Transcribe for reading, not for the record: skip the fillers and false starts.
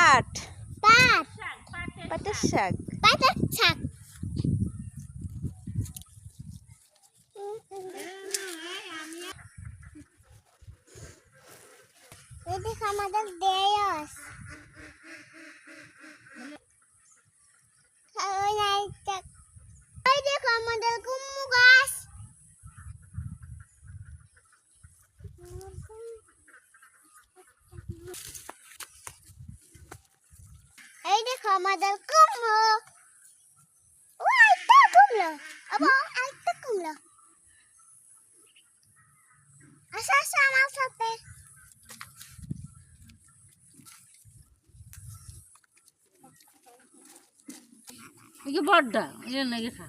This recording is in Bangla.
পাট পাট পাটের শাক। পাটের শাক। এই দেখো আমাদের দেশ। ওই দেখো আমাদের কুমড়ো গাছ। এই দেখো আমাদের কুমড়ো। ও একটা কুমড়ো। আবার আরেকটা কুমড়ো। আসো আসো আমার সাথে। বড়টা এটা নাকি খা।